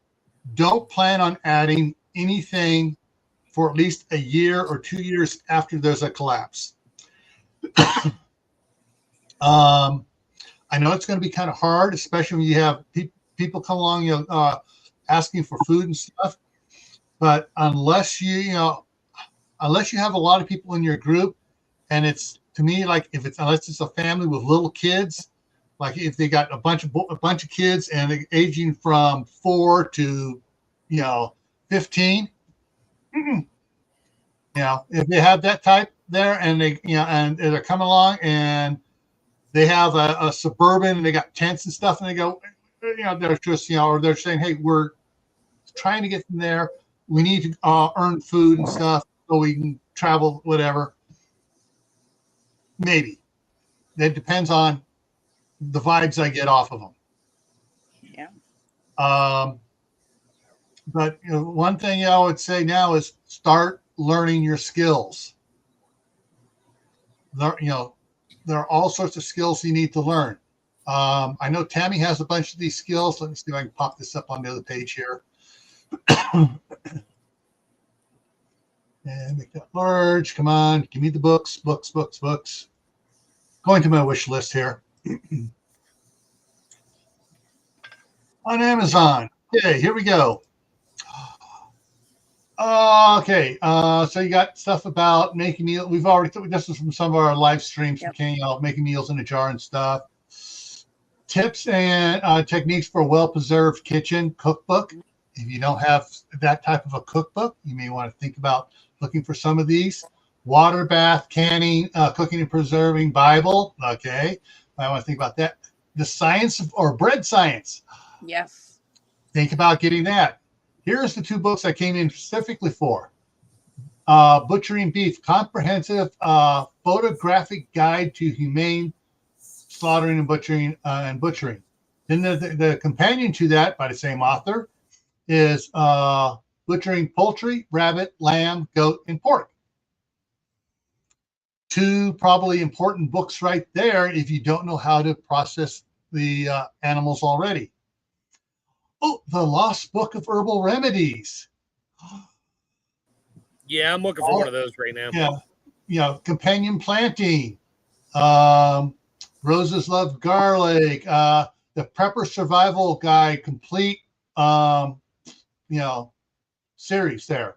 Don't plan on adding anything for at least a year or 2 years after there's a collapse. I know it's going to be kind of hard, especially when you have people come along, asking for food and stuff. But unless you have a lot of people in your group, and it's, to me, like unless it's a family with little kids, like if they got a bunch of kids and they're aging from 4 to 15, if they have that type there, and they and they're coming along and they have a suburban and they got tents and stuff, and they go, they're just or they're saying, hey, we're trying to get them there. We need to earn food and stuff so we can travel, whatever. Maybe. That depends on the vibes I get off of them. Yeah. But one thing I would say now is start learning your skills. There are all sorts of skills you need to learn. I know Tammy has a bunch of these skills. Let me see if I can pop this up on the other page here. And make that large. Come on, give me the books. Going to my wish list here. On Amazon. Okay, here we go. Okay, so you got stuff about making meals. We've already, this is from some of our live streams, making meals in a jar and stuff. Tips and techniques for a well-preserved kitchen cookbook. If you don't have that type of a cookbook, you may want to think about looking for some of these. Water bath, canning, cooking and preserving Bible. Okay, I want to think about that. The science or bread science. Yes. Think about getting that. Here's the 2 books I came in specifically for. Butchering Beef, Comprehensive Photographic Guide to Humane Slaughtering and Butchering. Then the companion to that by the same author is Butchering Poultry, Rabbit, Lamb, Goat, and Pork. 2 probably important books right there if you don't know how to process the animals already. Oh, The Lost Book of Herbal Remedies. Yeah, I'm looking for one of those right now. Yeah. Companion Planting. Roses Love Garlic. The Prepper Survival Guide, complete, series there.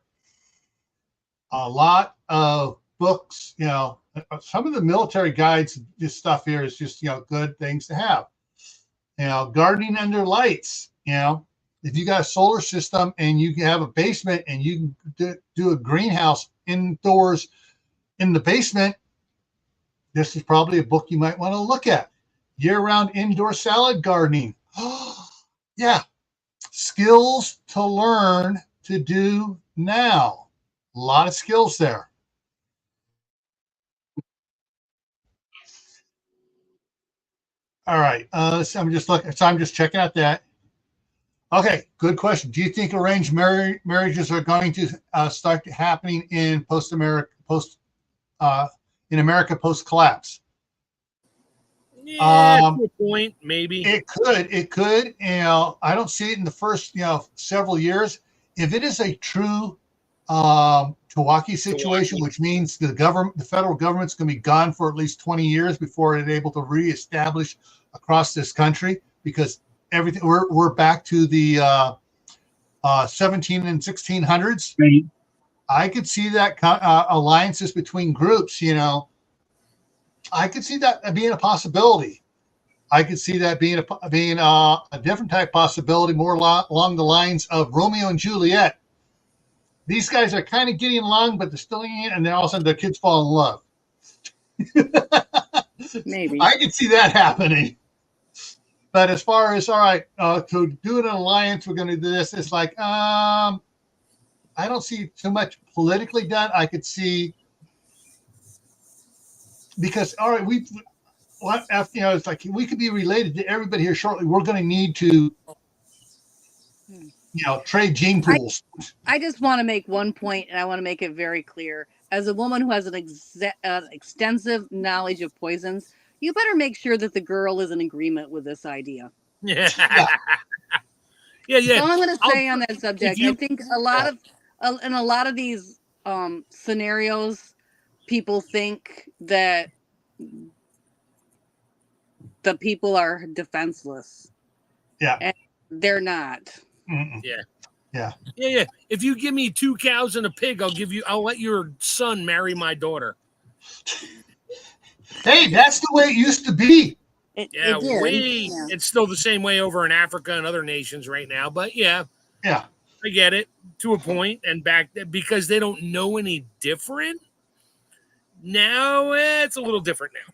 A lot of books, some of the military guides, this stuff here is just, good things to have. Gardening under lights. If you got a solar system and you can have a basement and you can do a greenhouse indoors in the basement, this is probably a book you might want to look at. Year-round indoor salad gardening. Yeah. Skills to learn to do now. A lot of skills there. All right. So I'm just checking out that. Okay, good question. Do you think arranged marriages are going to start happening in in America post-collapse. Yeah, to a point, maybe. It could. You know, I don't see it in the first, several years. If it is a true TEOTWAWKI situation, which means the federal government's going to be gone for at least 20 years before it's able to reestablish across this country, because everything we're back to the 17 and 1600s. Right. I could see that alliances between groups. I could see that being a possibility. I could see that being a different type of possibility, more along the lines of Romeo and Juliet. These guys are kind of getting along, but they're still in, and then all of a sudden their kids fall in love. Maybe. I could see that happening. But as far as, all right, to do an alliance, we're going to do this. It's like, I don't see too much politically done. I could see, because, all right, it's like we could be related to everybody here shortly. We're going to need to, trade gene pools. I just want to make one point, and I want to make it very clear. As a woman who has an extensive knowledge of poisons, you better make sure that the girl is in agreement with this idea. Yeah. So I'm going to say on that subject, I think in a lot of these scenarios, people think that the people are defenseless. Yeah. And they're not. Mm-mm. Yeah. If you give me 2 cows and a pig, I'll let your son marry my daughter. Hey, that's the way it used to be. It's still the same way over in Africa and other nations right now. But yeah, I get it to a point. And back because they don't know any different. Now it's a little different now.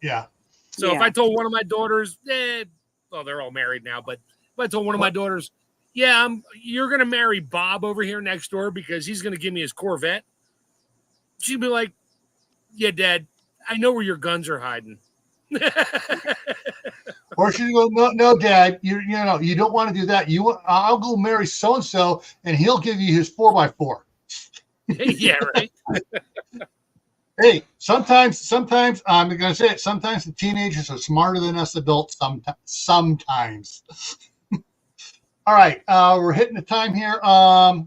Yeah. So if I told one of my daughters, they're all married now. But if I told one of my daughters, you're going to marry Bob over here next door because he's going to give me his Corvette, she'd be like, yeah, Dad, I know where your guns are hiding. Or she'd go, no, Dad, you don't want to do that. I'll go marry so-and-so and he'll give you his 4x4. Yeah, right. Hey, sometimes I'm going to say it. Sometimes the teenagers are smarter than us adults. Sometimes. All right, we're hitting the time here. I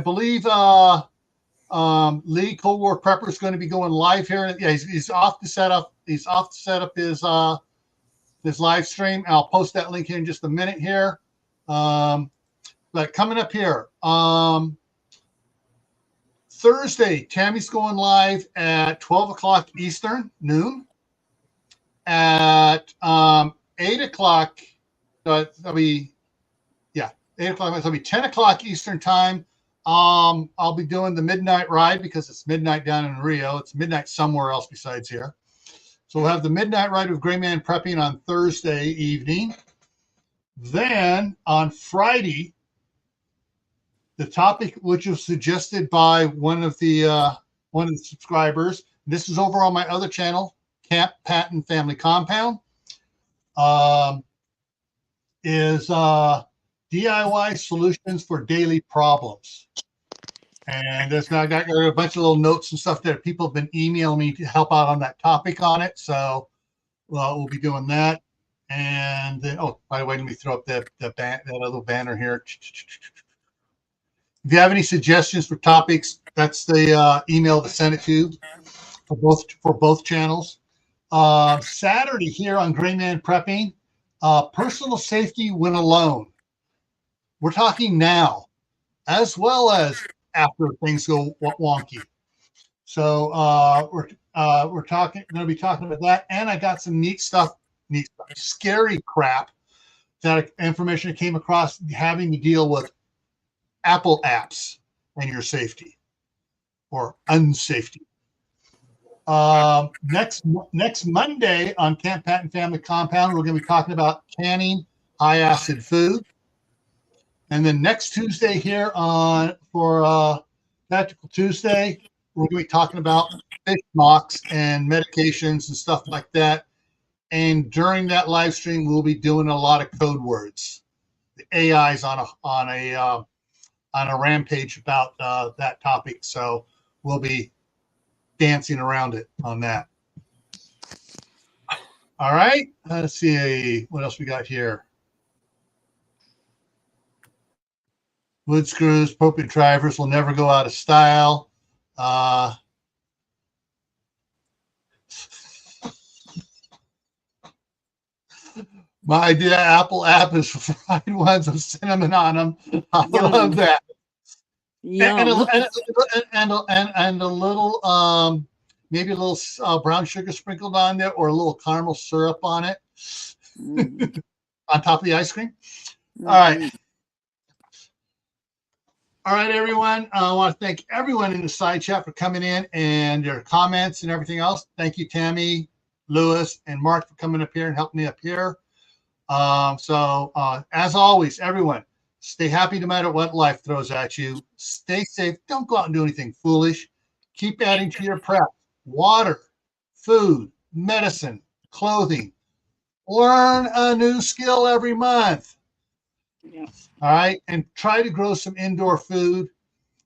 believe Lee Cold War Prepper is going to be going live here. Yeah, he's off to set up. He's off to set up his live stream. I'll post that link here in just a minute here. But coming up here, Thursday, Tammy's going live at 12 o'clock Eastern, noon. At 8 o'clock, that'll be 8 o'clock. That'll be 10 o'clock Eastern time. I'll be doing the midnight ride because it's midnight down in Rio. It's midnight somewhere else besides here. So we'll have the midnight ride with Gray Man Prepping on Thursday evening. Then on Friday, the topic which was suggested by one of the subscribers. This is over on my other channel, Camp Patton Family Compound. Is DIY solutions for daily problems. And I got a bunch of little notes and stuff that people have been emailing me to help out on that topic on it. So we'll be doing that. And then, by the way, let me throw up that little banner here. If you have any suggestions for topics, that's the email to send it to for both channels. Saturday here on Gray Man Prepping, personal safety when alone. We're talking now, as well as after things go wonky. So we're going to be talking about that, and I got some neat stuff, scary crap that information I came across having to deal with Apple apps and your safety or unsafety. Next Monday on Camp Patton Family Compound, we're going to be talking about canning high acid food. And then next Tuesday here for Tactical Tuesday, we're going to be talking about fish mocks and medications and stuff like that. And during that live stream, we'll be doing a lot of code words. The AI's on a rampage about that topic. So we'll be dancing around it on that. All right. Let's see what else we got here. Wood screws, appropriate drivers will never go out of style. My idea Apple app is fried ones with cinnamon on them. I love that. And a little, maybe a little brown sugar sprinkled on there, or a little caramel syrup on it, on top of the ice cream. All right. All right, everyone. I want to thank everyone in the side chat for coming in and their comments and everything else. Thank you, Tammy, Lewis, and Mark for coming up here and helping me up here. As always, everyone, stay happy no matter what life throws at you. Stay safe. Don't go out and do anything foolish. Keep adding to your prep. Water, food, medicine, clothing. Learn a new skill every month. Yeah. All right. And try to grow some indoor food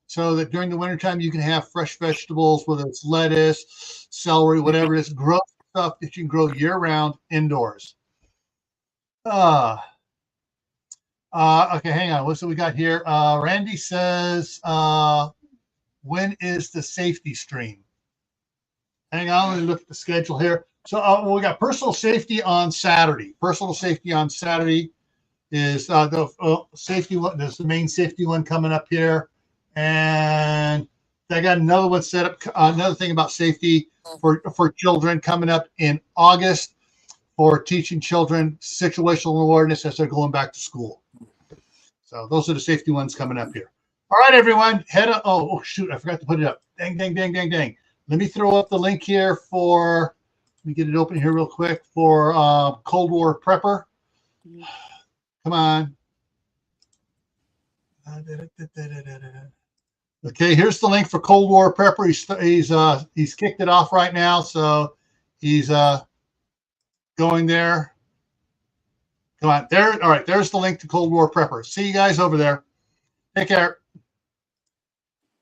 so that during the wintertime you can have fresh vegetables, whether it's lettuce, celery, whatever it is. Grow stuff that you can grow year-round indoors. Okay, hang on. What's what we got here? Randy says, when is the safety stream? Hang on, let me look at the schedule here. So we got personal safety on Saturday. Personal safety on Saturday is the safety one. There's the main safety one coming up here, and I got another one set up. Another thing about safety for children coming up in August for teaching children situational awareness as they're going back to school. So those are the safety ones coming up here. All right, everyone, head up. Oh shoot, I forgot to put it up. Dang. Let me throw up the link here for. Let me get it open here real quick for Cold War Prepper. Come on. Okay, here's the link for Cold War Prepper. He's kicked it off right now, so he's going there. Come on, there. All right, there's the link to Cold War Prepper. See you guys over there. Take care.